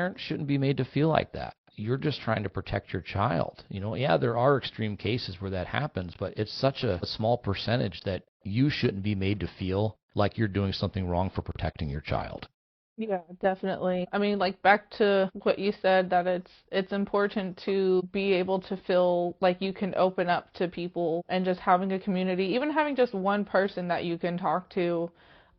parent shouldn't be made to feel like that. You're just trying to protect your child. Yeah, there are extreme cases where that happens, but it's such a small percentage that you shouldn't be made to feel like you're doing something wrong for protecting your child. Yeah, definitely. I mean, like back to what you said, that it's important to be able to feel like you can open up to people, and just having a community, even having just one person that you can talk to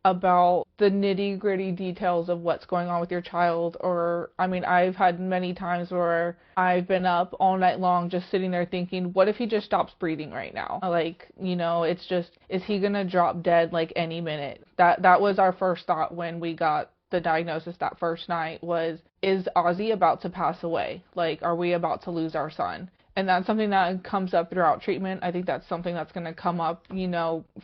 about the nitty-gritty details of what's going on with your child. Or, I mean, I've had many times where I've been up all night long just sitting there thinking, what if he just stops breathing right now? Like, it's just, is he gonna drop dead like any minute? That was our first thought when we got the diagnosis that first night, was, is Ozzy about to pass away? Like, are we about to lose our son? And that's something that comes up throughout treatment. I think that's something that's going to come up,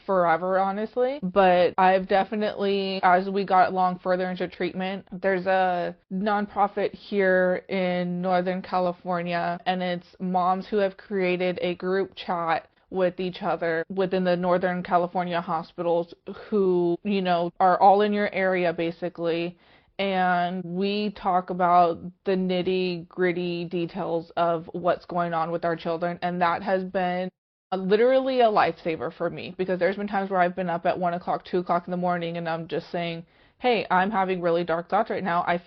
forever, honestly. But I've definitely, as we got along further into treatment, there's a nonprofit here in Northern California, and it's moms who have created a group chat with each other within the Northern California hospitals who, are all in your area basically. And we talk about the nitty-gritty details of what's going on with our children. And that has been literally a lifesaver for me, because there's been times where I've been up at 1 o'clock, 2 o'clock in the morning, and I'm just saying, hey, I'm having really dark thoughts right now. I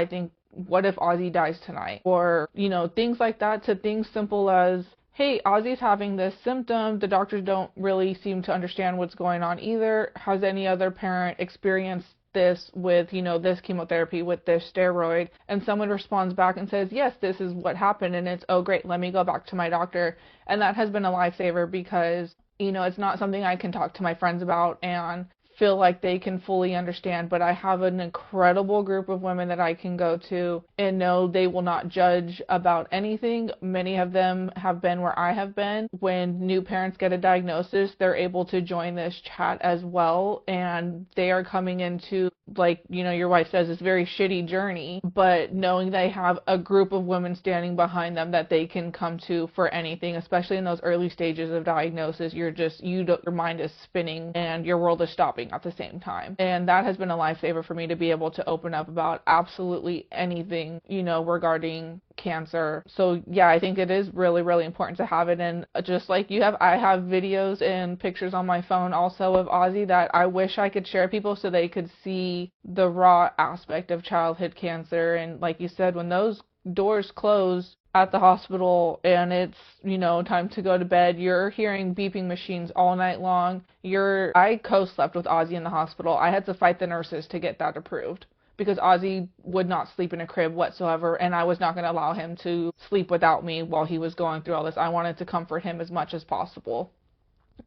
think, what if Ozzy dies tonight? Or, things like that, to things simple as, hey, Ozzy's having this symptom. The doctors don't really seem to understand what's going on either. Has any other parent experienced this with, this chemotherapy, with this steroid? And someone responds back and says, yes, this is what happened. And it's, oh, great, let me go back to my doctor. And that has been a lifesaver, because, it's not something I can talk to my friends about and feel like they can fully understand, but I have an incredible group of women that I can go to and know they will not judge about anything. Many of them have been where I have been. When new parents get a diagnosis, they're able to join this chat as well, and they are coming into, like, your wife says, this very shitty journey, but knowing they have a group of women standing behind them that they can come to for anything, especially in those early stages of diagnosis. Your mind is spinning and your world is stopping at the same time. And that has been a lifesaver for me, to be able to open up about absolutely anything, regarding cancer. So yeah, I think it is really, really important to have it. And just like you have, I have videos and pictures on my phone also of Ozzy that I wish I could share people so they could see the raw aspect of childhood cancer. And like you said, when those doors close at the hospital and it's, time to go to bed, you're hearing beeping machines all night long. I co-slept with Ozzy in the hospital. I had to fight the nurses to get that approved, because Ozzy would not sleep in a crib whatsoever, and I was not going to allow him to sleep without me while he was going through all this. I wanted to comfort him as much as possible.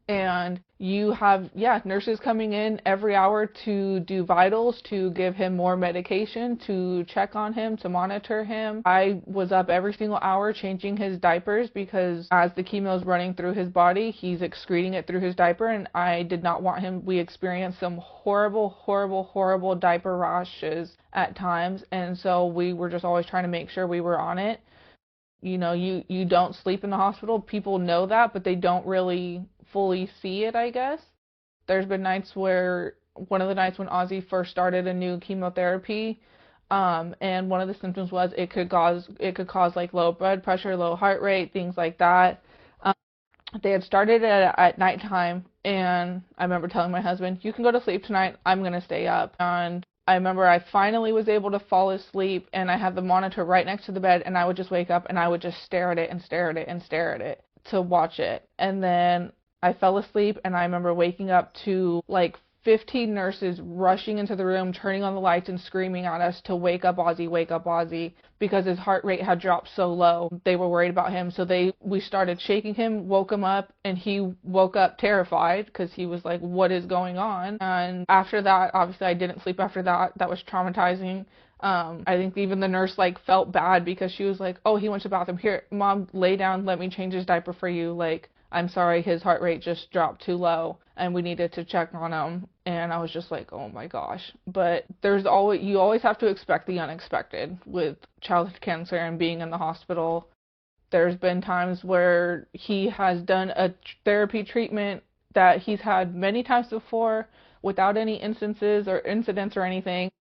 And you have, nurses coming in every hour to do vitals, to give him more medication, to check on him, to monitor him. I was up every single hour changing his diapers, because as the chemo is running through his body, he's excreting it through his diaper, and I did not want him. We experienced some horrible diaper rashes at times, and so we were just always trying to make sure we were on it. You don't sleep in the hospital. People know that, but they don't really fully see it, I guess. There's been nights where, one of the nights when Ozzy first started a new chemotherapy, and one of the symptoms was it could cause like low blood pressure, low heart rate, things like that. They had started it at nighttime, and I remember telling my husband, you can go to sleep tonight, I'm going to stay up. And I remember I finally was able to fall asleep, and I had the monitor right next to the bed, and I would just wake up and I would just stare at it and stare at it and stare at it to watch it. And then I fell asleep, and I remember waking up to like 15 nurses rushing into the room, turning on the lights and screaming at us to wake up Ozzy, because his heart rate had dropped so low. They were worried about him, so we started shaking him, woke him up, and he woke up terrified, because he was like, what is going on? And after that, obviously I didn't sleep after that. That was traumatizing. I think even the nurse felt bad, because she was like, oh, he went to the bathroom. Here, Mom, lay down, let me change his diaper for you. I'm sorry, his heart rate just dropped too low, and we needed to check on him. And I was just like, oh my gosh. But you always have to expect the unexpected with childhood cancer and being in the hospital. There's been times where he has done a therapy treatment that he's had many times before without any incidents or anything.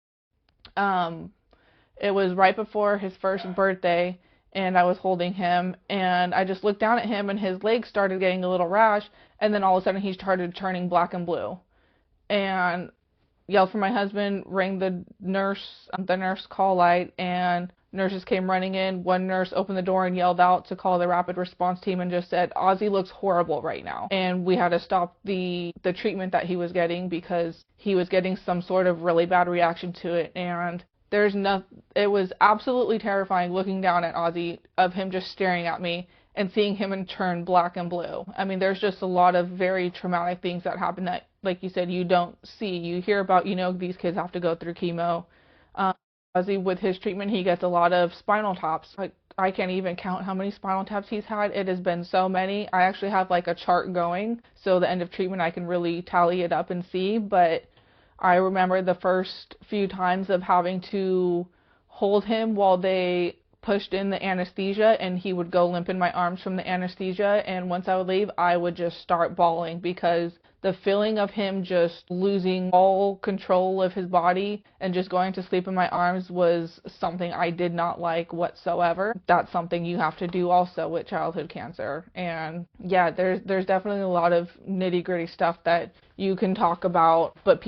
It was right before his first birthday, and I was holding him, and I just looked down at him, and his legs started getting a little rash, and then all of a sudden he started turning black and blue. And yelled for my husband, rang the nurse call light, and nurses came running in. One nurse opened the door and yelled out to call the rapid response team and just said, Ozzy looks horrible right now. And we had to stop the treatment that he was getting because he was getting some sort of really bad reaction to it. And it was absolutely terrifying looking down at Ozzy, of him just staring at me and seeing him turn black and blue. I mean, there's just a lot of very traumatic things that happen that, like you said, you don't see. You hear about, these kids have to go through chemo. Ozzy, with his treatment, he gets a lot of spinal taps. Like, I can't even count how many spinal taps he's had. It has been so many. I actually have like a chart going, so the end of treatment I can really tally it up and see. But I remember the first few times of having to hold him while they pushed in the anesthesia, and he would go limp in my arms from the anesthesia, and once I would leave, I would just start bawling because the feeling of him just losing all control of his body and just going to sleep in my arms was something I did not like whatsoever. That's something you have to do also with childhood cancer. And yeah, there's definitely a lot of nitty-gritty stuff that you can talk about, but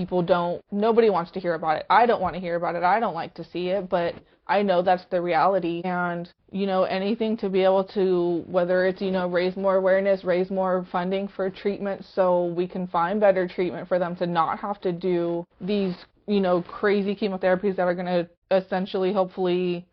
nobody wants to hear about it. I don't want to hear about it. I don't like to see it, but I know that's the reality. And, anything to be able to, whether it's, raise more awareness, raise more funding for treatment so we can find better treatment for them to not have to do these, crazy chemotherapies that are going to essentially, hopefully,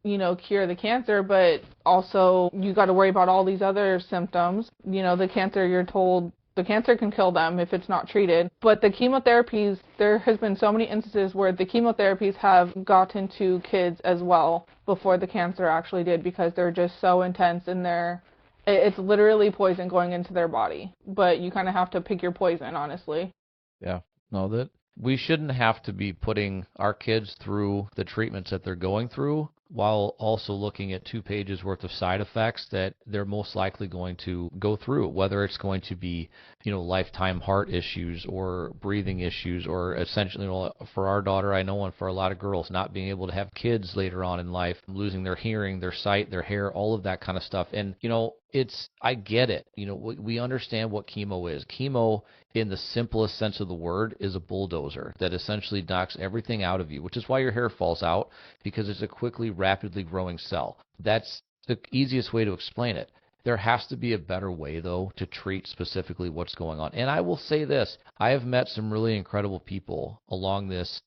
cure the cancer, but also you got to worry about all these other symptoms. The cancer, you're told, the cancer can kill them if it's not treated. But the chemotherapies, there has been so many instances where the chemotherapies have gotten to kids as well before the cancer actually did, because they're just so intense and it's literally poison going into their body. But you kind of have to pick your poison, honestly. Yeah. No, that we shouldn't have to be putting our kids through the treatments that they're going through while also looking at 2 pages worth of side effects that they're most likely going to go through, whether it's going to be, lifetime heart issues or breathing issues, or essentially, for our daughter, I know, and for a lot of girls, not being able to have kids later on in life, losing their hearing, their sight, their hair, all of that kind of stuff. And, I get it. We understand what chemo is. Chemo, in the simplest sense of the word, is a bulldozer that essentially knocks everything out of you, which is why your hair falls out, because it's a quickly, rapidly growing cell. That's the easiest way to explain it. There has to be a better way, though, to treat specifically what's going on. And I will say this, I have met some really incredible people along this,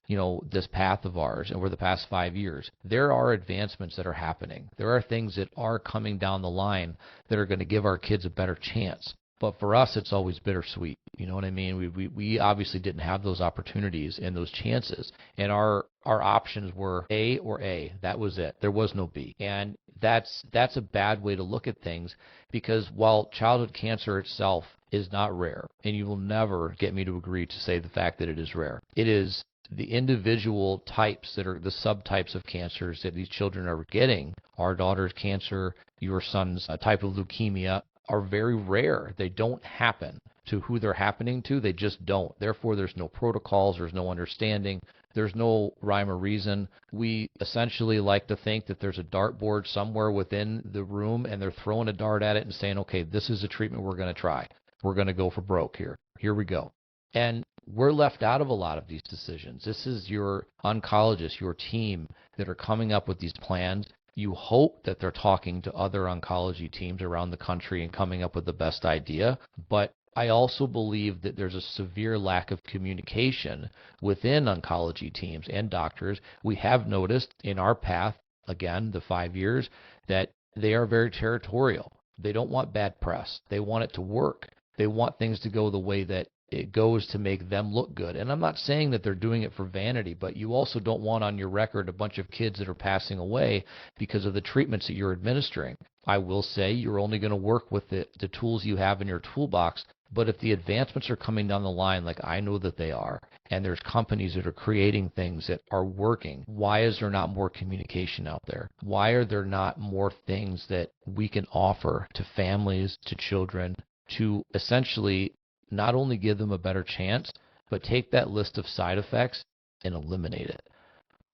this path of ours over the past 5 years. There are advancements that are happening. There are things that are coming down the line that are going to give our kids a better chance. But for us, it's always bittersweet. You know what I mean? We obviously didn't have those opportunities and those chances. And our options were A or A. That was it. There was no B. And that's a bad way to look at things, because while childhood cancer itself is not rare, and you will never get me to agree to say the fact that it is rare, it is the individual types that are the subtypes of cancers that these children are getting. Our daughter's cancer, your son's type of leukemia, are very rare. They don't happen to who they're happening to. They just don't. Therefore, there's no protocols. There's no understanding. There's no rhyme or reason. We essentially like to think that there's a dartboard somewhere within the room, and they're throwing a dart at it and saying, okay, this is a treatment we're going to try. We're going to go for broke here. Here we go. And we're left out of a lot of these decisions. This is your oncologist, your team that are coming up with these plans. You hope that they're talking to other oncology teams around the country and coming up with the best idea. But I also believe that there's a severe lack of communication within oncology teams and doctors. We have noticed in our path, again, the 5 years, that they are very territorial. They don't want bad press. They want it to work. They want things to go the way that it goes to make them look good. And I'm not saying that they're doing it for vanity, but you also don't want on your record a bunch of kids that are passing away because of the treatments that you're administering. I will say you're only going to work with the tools you have in your toolbox, but if the advancements are coming down the line like I know that they are, and there's companies that are creating things that are working, why is there not more communication out there? Why are there not more things that we can offer to families, to children, to essentially not only give them a better chance, but take that list of side effects and eliminate it?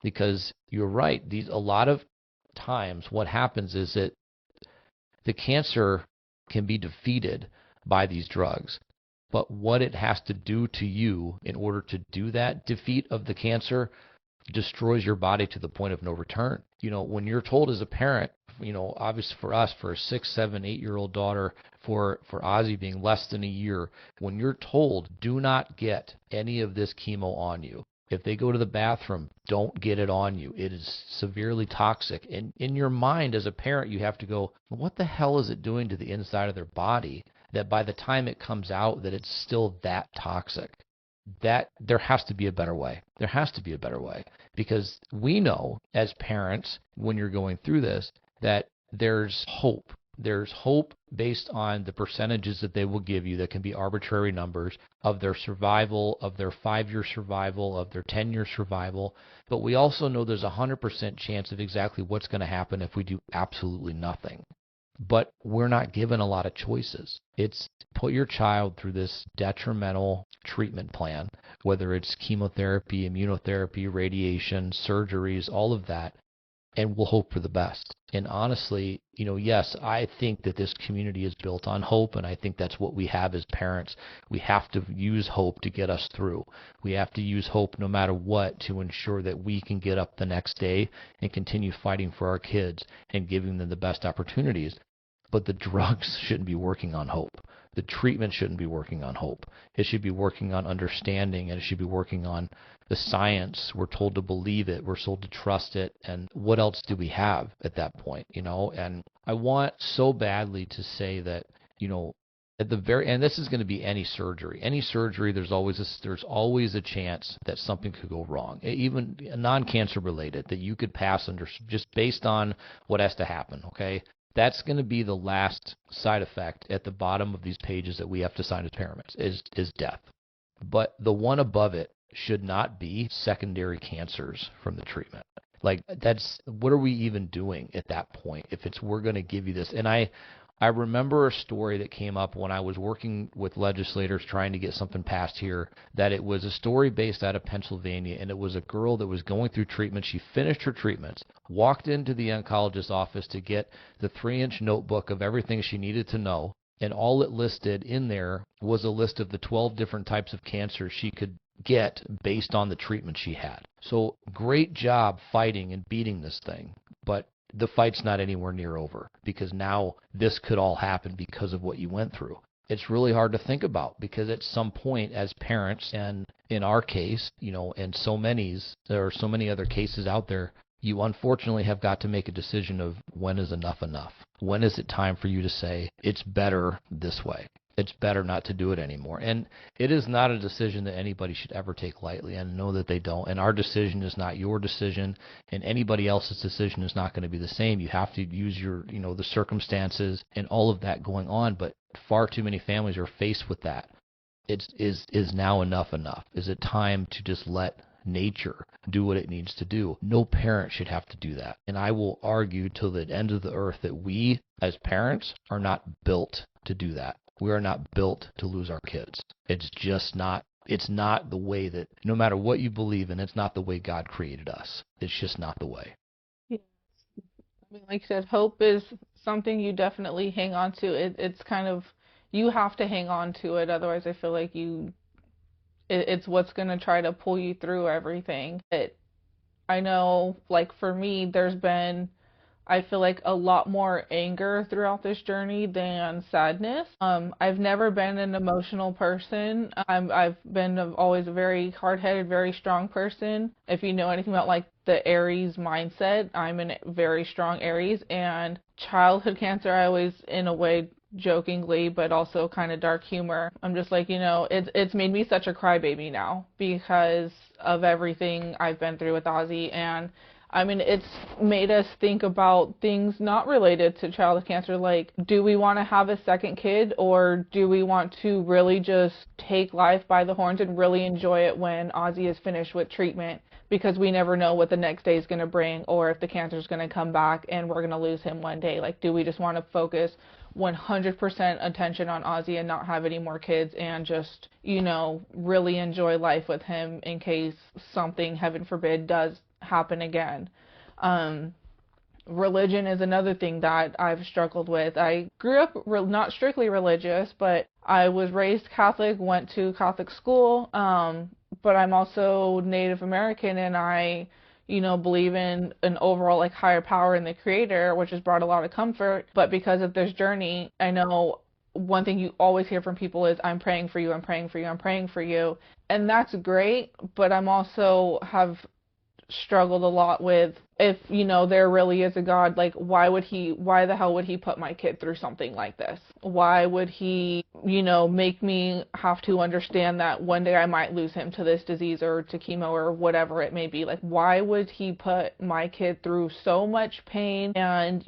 because you're right. A lot of times what happens is that the cancer can be defeated by these drugs. But what it has to do to you in order to do that defeat of the cancer destroys your body to the point of no return. When you're told as a parent, obviously for us, for a 6, 7, 8-year-old daughter, for Ozzy being less than a year, when you're told, do not get any of this chemo on you. If they go to the bathroom, don't get it on you. It is severely toxic. And in your mind as a parent, you have to go, what the hell is it doing to the inside of their body that by the time it comes out that it's still that toxic? That there has to be a better way. There has to be a better way, because we know as parents, when you're going through this, that there's hope. There's hope based on the percentages that they will give you that can be arbitrary numbers of their survival, of their 5-year survival, of their 10-year survival. But we also know there's a 100% chance of exactly what's going to happen if we do absolutely nothing. But we're not given a lot of choices. It's put your child through this detrimental treatment plan, whether it's chemotherapy, immunotherapy, radiation, surgeries, all of that, and we'll hope for the best. And honestly, yes, I think that this community is built on hope, and I think that's what we have as parents. We have to use hope to get us through. We have to use hope no matter what to ensure that we can get up the next day and continue fighting for our kids and giving them the best opportunities. But the drugs shouldn't be working on hope. The treatment shouldn't be working on hope. It should be working on understanding, and it should be working on the science. We're told to believe it. We're told to trust it. And what else do we have at that point, And I want so badly to say that, at the very, and this is going to be any surgery. Any surgery, there's always a chance that something could go wrong, even non-cancer related, that you could pass under just based on what has to happen, okay? That's going to be the last side effect at the bottom of these pages that we have to sign as parents is death. But the one above it should not be secondary cancers from the treatment. Like, what are we even doing at that point if we're going to give you this? And I remember a story that came up when I was working with legislators trying to get something passed here, that it was a story based out of Pennsylvania, and it was a girl that was going through treatment. She finished her treatments, walked into the oncologist's office to get the 3-inch notebook of everything she needed to know, and all it listed in there was a list of the 12 different types of cancer she could get based on the treatment she had. So great job fighting and beating this thing, but the fight's not anywhere near over, because now this could all happen because of what you went through. It's really hard to think about, because at some point as parents, and in our case, and there are so many other cases out there, you unfortunately have got to make a decision of when is enough enough? When is it time for you to say, it's better this way? It's better not to do it anymore. And it is not a decision that anybody should ever take lightly, and know that they don't. And our decision is not your decision, and anybody else's decision is not going to be the same. You have to use your, the circumstances and all of that going on. But far too many families are faced with that. Is now enough enough? Is it time to just let nature do what it needs to do? No parent should have to do that. And I will argue till the end of the earth that we as parents are not built to do that. We are not built to lose our kids. It's just not. It's not the way that, no matter what you believe in, it's not the way God created us. It's just not the way. Yeah. I mean, like you said, hope is something you definitely hang on to. It's kind of, you have to hang on to it. Otherwise, I feel like it's what's going to try to pull you through everything. I know, like for me, there's been, I feel like, a lot more anger throughout this journey than sadness. I've never been an emotional person. I've been always a very hard-headed, very strong person. If you know anything about like the Aries mindset, I'm a very strong Aries. And childhood cancer, I always, in a way, jokingly, but also kind of dark humor, I'm just like, it's made me such a crybaby now because of everything I've been through with Ozzy. And I mean, it's made us think about things not related to childhood cancer, like, do we want to have a second kid, or do we want to really just take life by the horns and really enjoy it when Ozzy is finished with treatment, because we never know what the next day is going to bring, or if the cancer is going to come back and we're going to lose him one day. Like, do we just want to focus 100% attention on Ozzy and not have any more kids, and just, really enjoy life with him in case something, heaven forbid, does happen again. Religion is another thing that I've struggled with. I grew up not strictly religious, but I was raised Catholic, went to Catholic school, but I'm also Native American, and I, believe in an overall like higher power in the creator, which has brought a lot of comfort. But because of this journey, I know one thing you always hear from people is, I'm praying for you, I'm praying for you, I'm praying for you. And that's great, but I'm also have struggled a lot with, if there really is a God, like why the hell would he put my kid through something like this? Why would he make me have to understand that one day I might lose him to this disease or to chemo or whatever it may be? Like, why would he put my kid through so much pain? And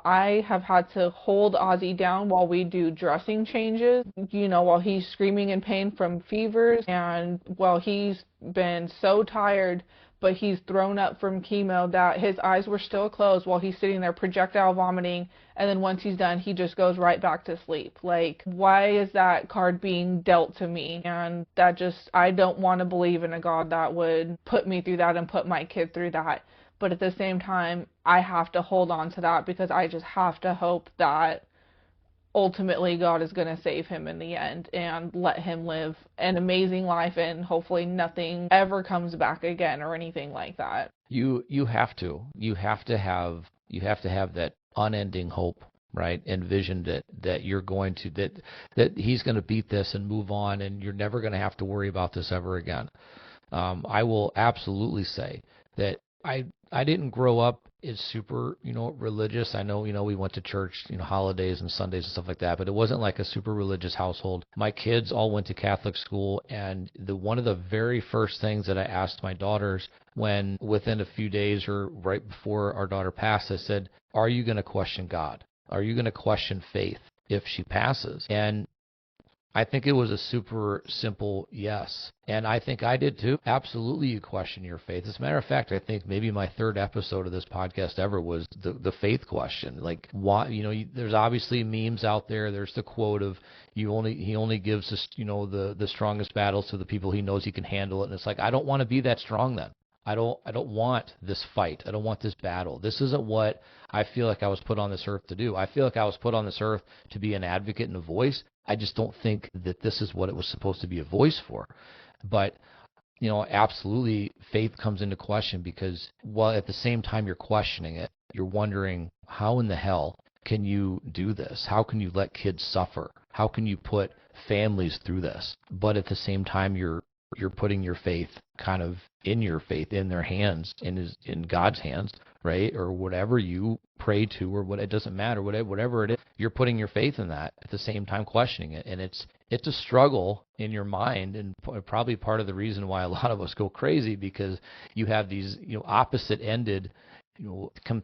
I have had to hold Ozzy down while we do dressing changes, while he's screaming in pain from fevers, and while he's been so tired, but he's thrown up from chemo that his eyes were still closed while he's sitting there projectile vomiting, and then once he's done, he just goes right back to sleep. Like, why is that card being dealt to me? And that just, I don't want to believe in a God that would put me through that and put my kid through that. But at the same time, I have to hold on to that because I just have to hope that ultimately God is going to save him in the end and let him live an amazing life, and hopefully nothing ever comes back again or anything like that. You have to have that unending hope, right? And vision that you're going to that he's going to beat this and move on, and you're never going to have to worry about this ever again. I will absolutely say that I didn't grow up as super, religious. I know, we went to church, holidays and Sundays and stuff like that, but it wasn't like a super religious household. My kids all went to Catholic school, and one of the very first things that I asked my daughters when within a few days or right before our daughter passed, I said, are you going to question God? Are you going to question faith if she passes? And I think it was a super simple yes. And I think I did too. Absolutely, you question your faith. As a matter of fact, I think maybe my third episode of this podcast ever was the faith question. Like, why, there's obviously memes out there. There's the quote of, he only gives us, the strongest battles to the people he knows he can handle it. And it's like, I don't want to be that strong then. I don't want this fight. I don't want this battle. This isn't what I feel like I was put on this earth to do. I feel like I was put on this earth to be an advocate and a voice. I just don't think that this is what it was supposed to be a voice for. But, absolutely faith comes into question because, while at the same time you're questioning it, you're wondering, how in the hell can you do this? How can you let kids suffer? How can you put families through this? But at the same time, you're putting your faith in their hands, in God's hands, right? Or whatever you pray to, or it doesn't matter, whatever it is, you're putting your faith in that at the same time questioning it. And it's a struggle in your mind, and probably part of the reason why a lot of us go crazy, because you have these, opposite ended,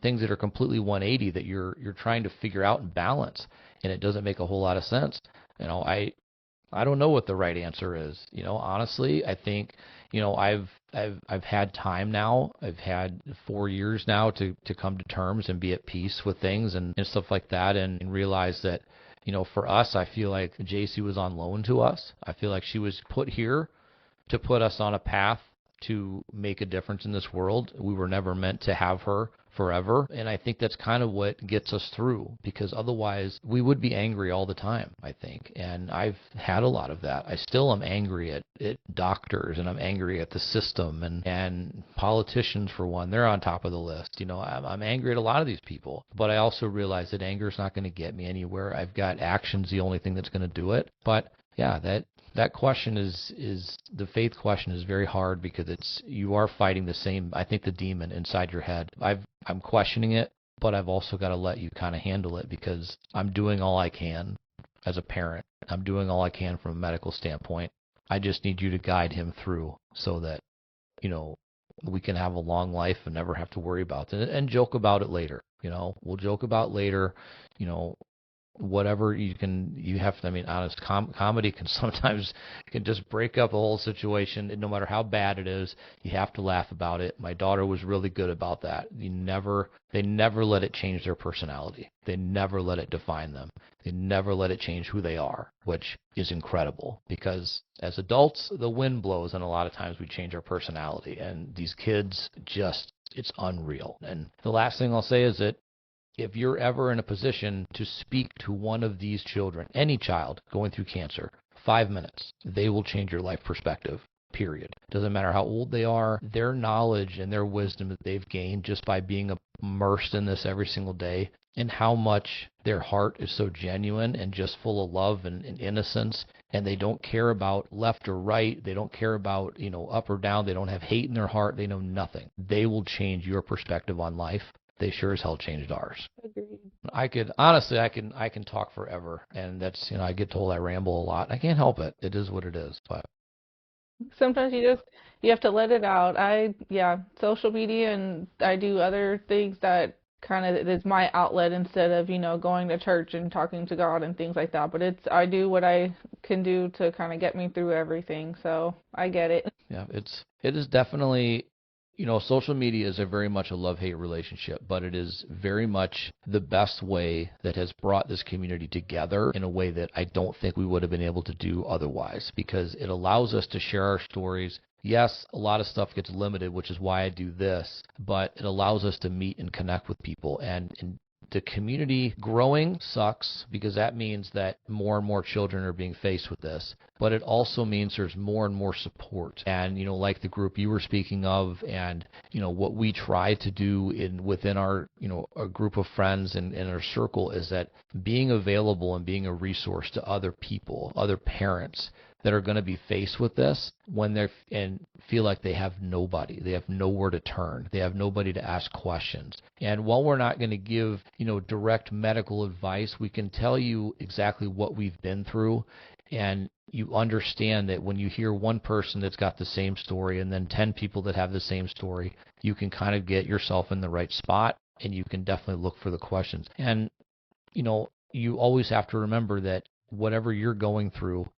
things that are completely 180 that you're trying to figure out and balance, and it doesn't make a whole lot of sense. I don't know what the right answer is. Honestly, I think, I've had time now. I've had 4 years now to come to terms and be at peace with things and stuff like that, and realize that, for us, I feel like JC was on loan to us. I feel like she was put here to put us on a path to make a difference in this world. We were never meant to have her forever. And I think that's kind of what gets us through, because otherwise we would be angry all the time, I think. And I've had a lot of that. I still am angry at doctors, and I'm angry at the system, and politicians, for one. They're on top of the list. I'm angry at a lot of these people. But I also realize that anger is not going to get me anywhere. I've got actions, the only thing that's going to do it. But yeah, that question is the faith question is very hard, because you are fighting the same, I think, the demon inside your head. I'm questioning it, but I've also got to let you kind of handle it, because I'm doing all I can as a parent. I'm doing all I can from a medical standpoint. I just need you to guide him through so that, we can have a long life and never have to worry about it, and joke about it later. We'll joke about later, whatever you have to, I mean, honest, comedy can sometimes can just break up a whole situation. And no matter how bad it is, you have to laugh about it. My daughter was really good about that. They never let it change their personality. They never let it define them. They never let it change who they are, which is incredible, because as adults, the wind blows and a lot of times we change our personality, and these kids just, it's unreal. And the last thing I'll say is that if you're ever in a position to speak to one of these children, any child going through cancer, 5 minutes, they will change your life perspective, period. Doesn't matter how old they are, their knowledge and their wisdom that they've gained just by being immersed in this every single day, and how much their heart is so genuine and just full of love and innocence, and they don't care about left or right, they don't care about, up or down, they don't have hate in their heart, they know nothing. They will change your perspective on life. They sure as hell changed ours. Agreed. I can talk forever, and that's, I get told I ramble a lot. I can't help it. It is what it is. But Sometimes you have to let it out. Social media, and I do other things that kind of is my outlet instead of, going to church and talking to God and things like that. But I do what I can do to kind of get me through everything. So I get it. Yeah, it is definitely, social media is a very much a love-hate relationship, but it is very much the best way that has brought this community together in a way that I don't think we would have been able to do otherwise, because it allows us to share our stories. Yes, a lot of stuff gets limited, which is why I do this, but it allows us to meet and connect with people. And the community growing sucks, because that means that more and more children are being faced with this. But it also means there's more and more support. And, like the group you were speaking of, and, what we try to do within our, a group of friends and in our circle, is that being available and being a resource to other people, other parents that are going to be faced with this and feel like they have nobody, they have nowhere to turn, they have nobody to ask questions. And while we're not going to give, direct medical advice, we can tell you exactly what we've been through, and you understand that when you hear one person that's got the same story and then 10 people that have the same story, you can kind of get yourself in the right spot, and you can definitely look for the questions. And, you always have to remember that whatever you're going through,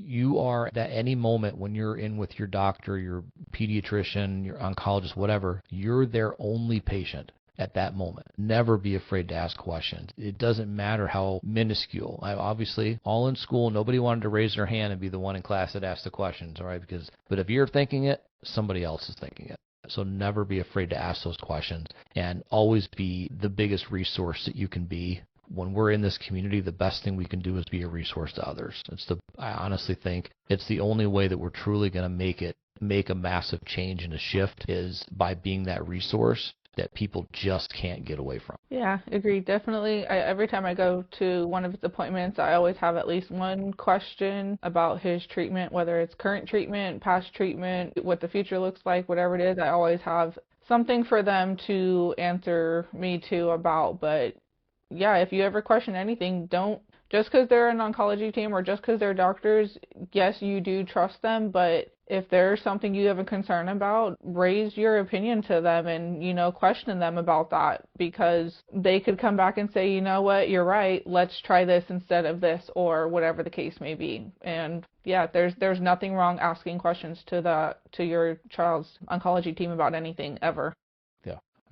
you are at any moment when you're in with your doctor, your pediatrician, your oncologist, whatever, you're their only patient at that moment. Never be afraid to ask questions. It doesn't matter how minuscule. Obviously, all in school, nobody wanted to raise their hand and be the one in class that asked the questions, all right? But if you're thinking it, somebody else is thinking it. So never be afraid to ask those questions, and always be the biggest resource that you can be. When we're in this community, the best thing we can do is be a resource to others. I honestly think it's the only way that we're truly going to make a massive change and a shift, is by being that resource that people just can't get away from. Yeah, agreed. Definitely. Every time I go to one of his appointments, I always have at least one question about his treatment, whether it's current treatment, past treatment, what the future looks like, whatever it is. I always have something for them to answer me to about. But yeah, if you ever question anything, don't, just because they're an oncology team or just because they're doctors, yes, you do trust them, but if there's something you have a concern about, raise your opinion to them and, question them about that, because they could come back and say, you know what, you're right, let's try this instead of this, or whatever the case may be. And yeah, there's nothing wrong asking questions to your child's oncology team about anything ever.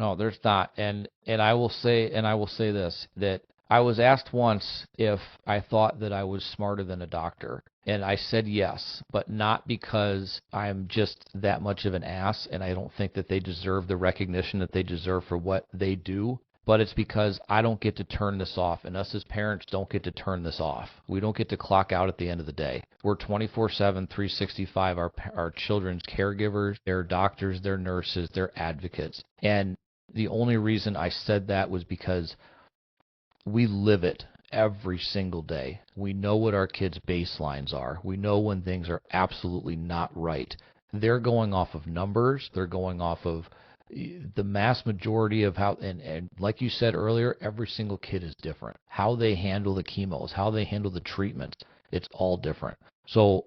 No, there's not. And I will say this, that I was asked once if I thought that I was smarter than a doctor. And I said yes, but not because I'm just that much of an ass and I don't think that they deserve the recognition that they deserve for what they do. But it's because I don't get to turn this off, and us as parents don't get to turn this off. We don't get to clock out at the end of the day. We're 24/7, 365, our children's caregivers, their doctors, their nurses, their advocates. And the only reason I said that was because we live it every single day. We know what our kids' baselines are. We know when things are absolutely not right. They're going off of numbers. They're going off of the mass majority of how, and like you said earlier, every single kid is different. How they handle the chemos, how they handle the treatments, it's all different. So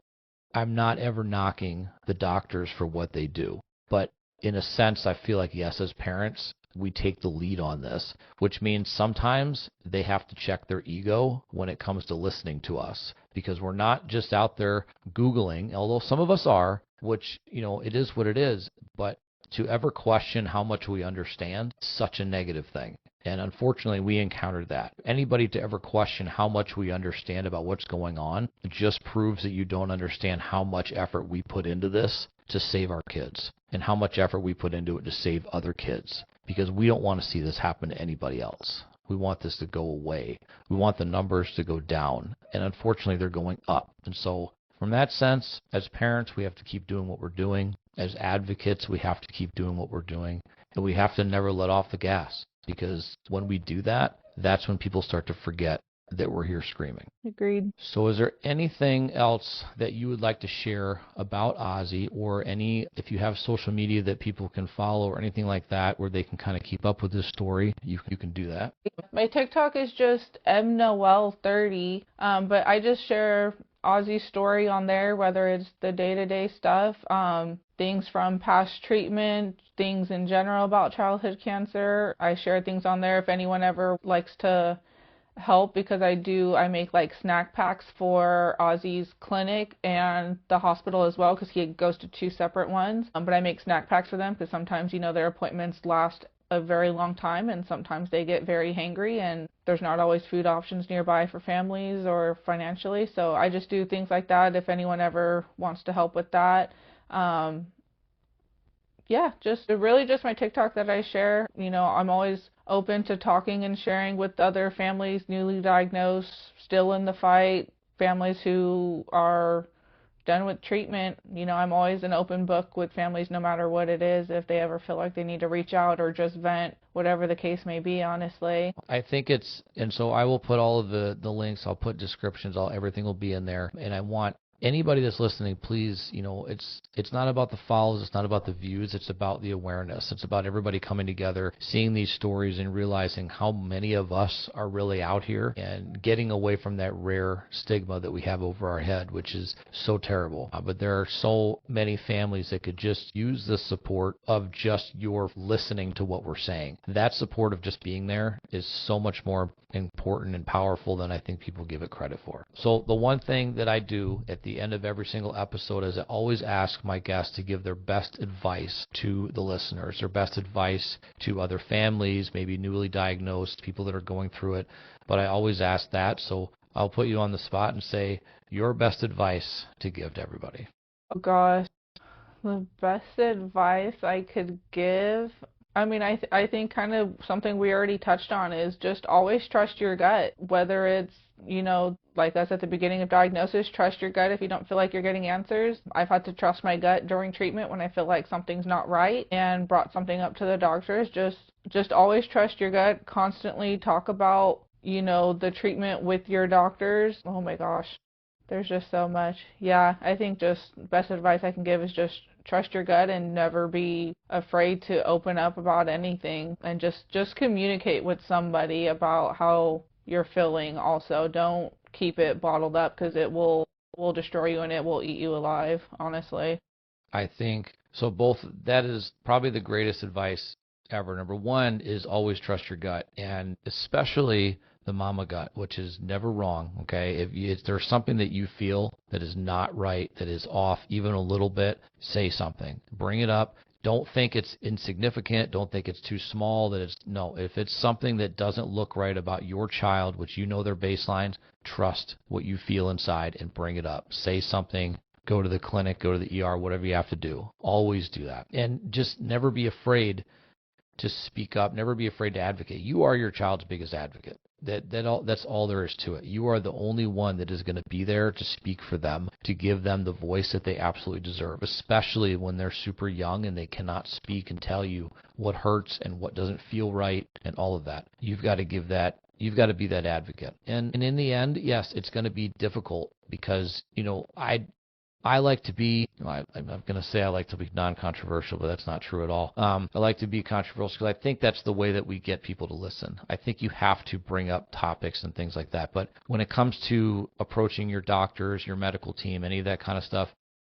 I'm not ever knocking the doctors for what they do. But in a sense, I feel like, yes, as parents, we take the lead on this, which means sometimes they have to check their ego when it comes to listening to us, because we're not just out there Googling, although some of us are, which, it is what it is, but to ever question how much we understand is such a negative thing. And unfortunately, we encountered that. Anybody to ever question how much we understand about what's going on just proves that you don't understand how much effort we put into this to save our kids and how much effort we put into it to save other kids, because we don't want to see this happen to anybody else. We want this to go away. We want the numbers to go down. And unfortunately, they're going up. And so from that sense, as parents, we have to keep doing what we're doing. As advocates, we have to keep doing what we're doing. And we have to never let off the gas, because when we do that, that's when people start to forget that we're here screaming. Agreed. So is there anything else that you would like to share about Ozzy, or if you have social media that people can follow or anything like that where they can kind of keep up with this story, you can do that? My TikTok is just mnoel30, but I just share Ozzy's story on there, whether it's the day-to-day stuff, things from past treatment, things in general about childhood cancer. I share things on there if anyone ever likes to help, because I make like snack packs for Ozzy's clinic and the hospital as well, because he goes to 2 separate ones. But I make snack packs for them because sometimes, their appointments last a very long time, and sometimes they get very hangry and there's not always food options nearby for families or financially. So I just do things like that if anyone ever wants to help with that. Just my TikTok that I share. I'm always open to talking and sharing with other families, newly diagnosed, still in the fight, families who are done with treatment. I'm always an open book with families, no matter what it is, if they ever feel like they need to reach out or just vent, whatever the case may be, honestly. I think and so I will put all of the links, I'll put descriptions, everything will be in there. And I want anybody that's listening, please, it's not about the follows, it's not about the views, it's about the awareness. It's about everybody coming together, seeing these stories and realizing how many of us are really out here and getting away from that rare stigma that we have over our head, which is so terrible. But there are so many families that could just use the support of just your listening to what we're saying. That support of just being there is so much more important and powerful than I think people give it credit for. So the one thing that I do at the end of every single episode is I always ask my guests to give their best advice to the listeners, their best advice to other families, maybe newly diagnosed, people that are going through it. But I always ask that, so I'll put you on the spot and say your best advice to give to everybody. Oh gosh, the best advice I could give, I think kind of something we already touched on is just always trust your gut. Whether it's, like us at the beginning of diagnosis, trust your gut if you don't feel like you're getting answers. I've had to trust my gut during treatment when I feel like something's not right and brought something up to the doctors. Just always trust your gut. Constantly talk about, the treatment with your doctors. Oh my gosh, there's just so much. Yeah, I think just best advice I can give is just trust your gut and never be afraid to open up about anything, and just communicate with somebody about how you're feeling. Also, don't keep it bottled up, because it will destroy you and it will eat you alive, honestly. I think so. That is probably the greatest advice ever. Number one is always trust your gut, and especially the mama gut, which is never wrong. Okay, if there's something that you feel that is not right, that is off even a little bit, say something, bring it up. Don't think it's insignificant. Don't think it's too small. No, if it's something that doesn't look right about your child, which their baselines, trust what you feel inside and bring it up. Say something, go to the clinic, go to the ER, whatever you have to do. Always do that. And just never be afraid to speak up. Never be afraid to advocate. You are your child's biggest advocate. That's all there is to it. You are the only one that is going to be there to speak for them, to give them the voice that they absolutely deserve, especially when they're super young and they cannot speak and tell you what hurts and what doesn't feel right and all of that. You've got to be that advocate. And in the end, yes, it's going to be difficult, because, I like to be, I'm going to say I like to be non-controversial, but that's not true at all. I like to be controversial because I think that's the way that we get people to listen. I think you have to bring up topics and things like that. But when it comes to approaching your doctors, your medical team, any of that kind of stuff,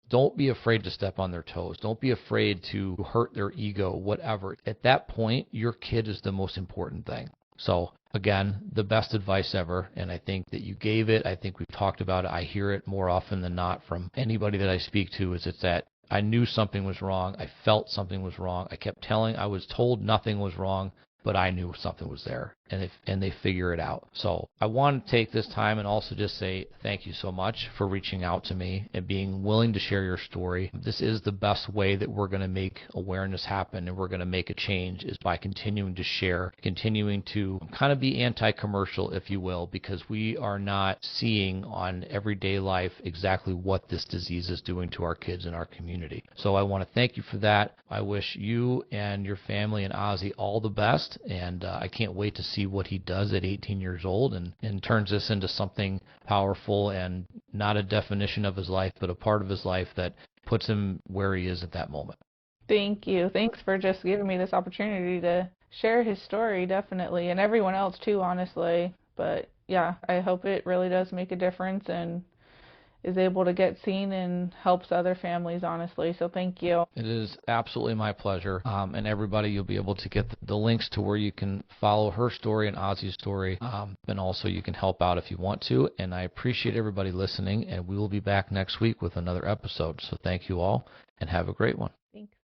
Don't be afraid to step on their toes. Don't be afraid to hurt their ego, whatever. At that point, your kid is the most important thing. So again, the best advice ever, and I think that you gave it. I think we've talked about it. I hear it more often than not from anybody that I speak to, is it's that I knew something was wrong. I felt something was wrong. I was told nothing was wrong, but I knew something was there, and they figure it out. So I want to take this time and also just say thank you so much for reaching out to me and being willing to share your story. This is the best way that we're going to make awareness happen and we're going to make a change, is by continuing to share, continuing to kind of be anti-commercial, if you will, because we are not seeing on everyday life exactly what this disease is doing to our kids in our community. So I want to thank you for that. I wish you and your family and Ozzy all the best. And I can't wait to see what he does at 18 years old and turns this into something powerful and not a definition of his life, but a part of his life that puts him where he is at that moment. Thank you. Thanks for just giving me this opportunity to share his story, definitely, and everyone else too, honestly. But yeah, I hope it really does make a difference and is able to get seen and helps other families, honestly. So thank you. It is absolutely my pleasure. And everybody, you'll be able to get the links to where you can follow her story and Ozzy's story. And also you can help out if you want to. And I appreciate everybody listening. And we will be back next week with another episode. So thank you all and have a great one. Thanks.